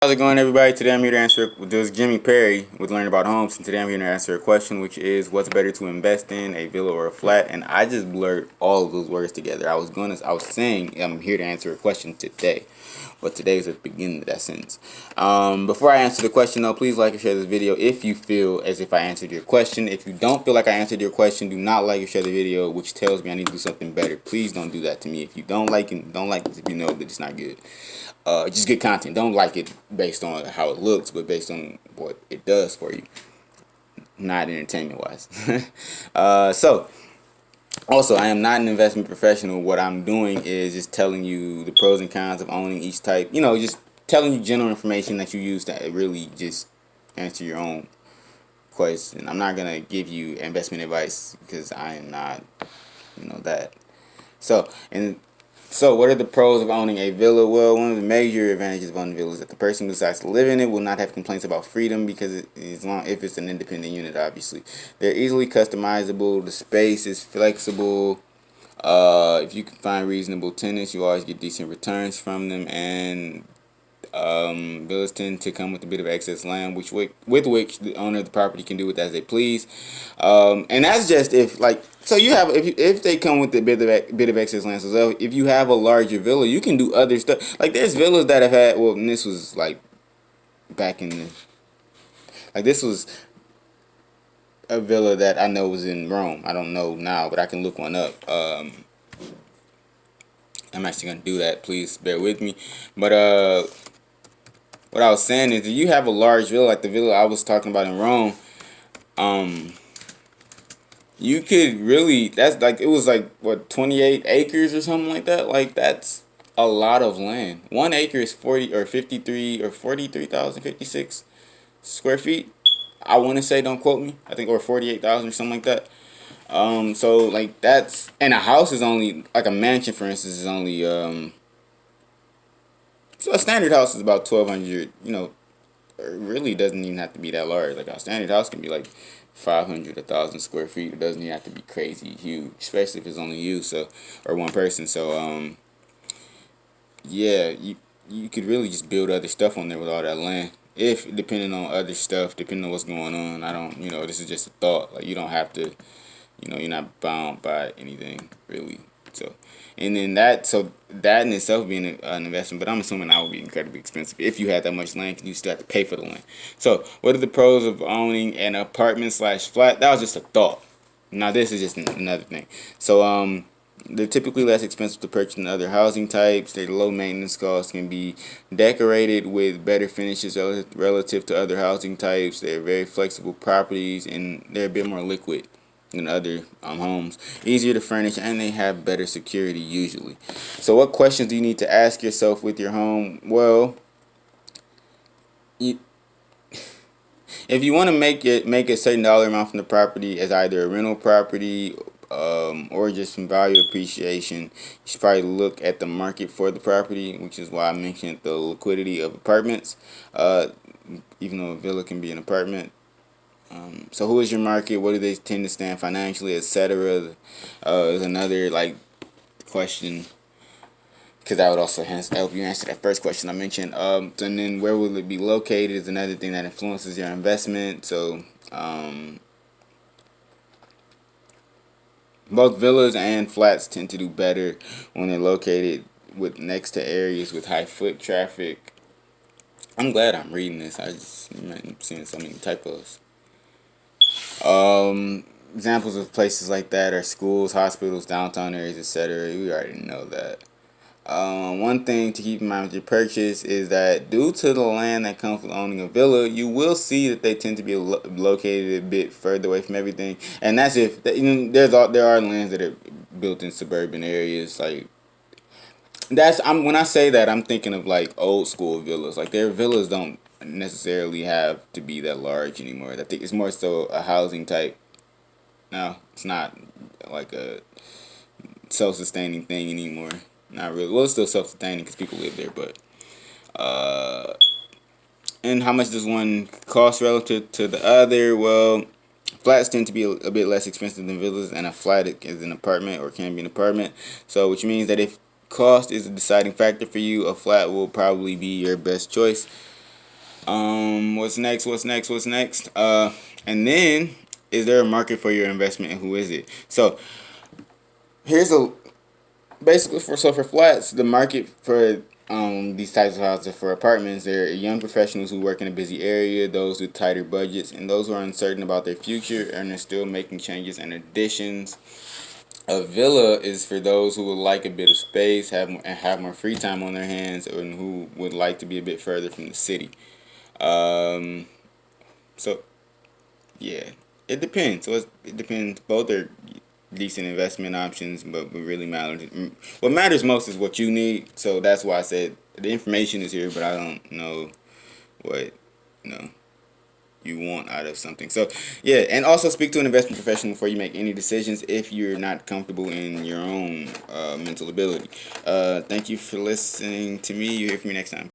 How's it going, everybody? Today I'm here to answer. This is Jimmy Perry with Learn About Homes, and today I'm here to answer a question, which is, what's better to invest in, a villa or a flat? And I just blurred all of those words together. I was saying I'm here to answer a question today, but today is the beginning of that sentence. Before I answer the question, though, please like and share this video if you feel as if I answered your question. If you don't feel like I answered your question, do not like or share the video, which tells me I need to do something better. Please don't do that to me. If you don't like it, don't like it if you know that it's not good. Just good content. Don't like it based on how it looks, but based on what it does for you, not entertainment wise. So also, I am not an investment professional. What I'm doing is just telling you the pros and cons of owning each type. Just telling you general information that you use to really just answer your own question. I'm not gonna give you investment advice because I am not, that. So, what are the pros of owning a villa? Well, one of the major advantages of owning a villa is that the person who decides to live in it will not have complaints about freedom because if it's an independent unit, obviously. They're easily customizable. The space is flexible. If you can find reasonable tenants, you always get decent returns from them, and villas tend to come with a bit of excess land, with which the owner of the property can do with as they please. And that's just if if they come with a bit of excess land. So if you have a larger villa, you can do other stuff. Like there's villas that have had. Well, and this was like back in the this was a villa that I know was in Rome. I don't know now, but I can look one up. I'm actually gonna do that. Please bear with me. But what I was saying is, if you have a large villa like the villa I was talking about in Rome, you could really, that's like, it was like, what, 28 acres or something like that? Like, that's a lot of land. 1 acre is 40 or 53 or 43,056 square feet. I want to say, don't quote me. I think, or 48,000 or something like that. So like that's, and a house is only, like a mansion for instance is only, so a standard house is about 1,200, it really doesn't even have to be that large. Like a standard house can be like 500, 1,000 square feet. It doesn't even have to be crazy huge, especially if it's only you, so, or one person. So yeah, you could really just build other stuff on there with all that land. If depending on other stuff, depending on what's going on. I don't, this is just a thought. Like you don't have to, you're not bound by anything really. So, and then that in itself being an investment, but I'm assuming that would be incredibly expensive if you had that much land, because you still have to pay for the land. So, what are the pros of owning an apartment slash flat? That was just a thought. Now, this is just another thing. So, they're typically less expensive to purchase than other housing types. Their low maintenance costs can be decorated with better finishes relative to other housing types. They're very flexible properties, and they're a bit more liquid than other homes, easier to furnish, and they have better security usually. So what questions do you need to ask yourself with your home? Well, you, if you want to make a certain dollar amount from the property as either a rental property, or just some value appreciation, you should probably look at the market for the property, which is why I mentioned the liquidity of apartments, even though a villa can be an apartment. So who is your market? What do they tend to stand financially, etc. Is another question, because that would also help you answer that first question I mentioned. And then where will it be located is another thing that influences your investment. So both villas and flats tend to do better when they're located next to areas with high foot traffic. I'm glad I'm reading this. I'm seeing so many typos. Examples of places like that are schools, hospitals, downtown areas, etc. We already know that. One thing to keep in mind with your purchase is that due to the land that comes with owning a villa, you will see that they tend to be located a bit further away from everything, and that's if there are lands that are built in suburban areas. Like when I say that, I'm thinking of like old school villas. Like their villas don't necessarily have to be that large anymore. I think it's more so a housing type. No, it's not like a self-sustaining thing anymore. Not really. Well, it's still self-sustaining because people live there, but and how much does one cost relative to the other? Well, flats tend to be a bit less expensive than villas, and a flat is an apartment or can be an apartment. So, which means that if cost is a deciding factor for you, a flat will probably be your best choice. What's next? What's next? What's next? And then, is there a market for your investment, and who is it? So here's a basically for flats, the market for these types of houses for apartments, there are young professionals who work in a busy area, those with tighter budgets, and those who are uncertain about their future and are still making changes and additions. A villa is for those who would like a bit of space, have more free time on their hands, and who would like to be a bit further from the city. Um, so yeah, it depends. It depends. Both are decent investment options, but what matters most is what you need. So that's why I said the information is here, but I don't know what you know you want out of something. So yeah, and also speak to an investment professional before you make any decisions if you're not comfortable in your own mental ability. Thank you for listening to me. You hear from me next time.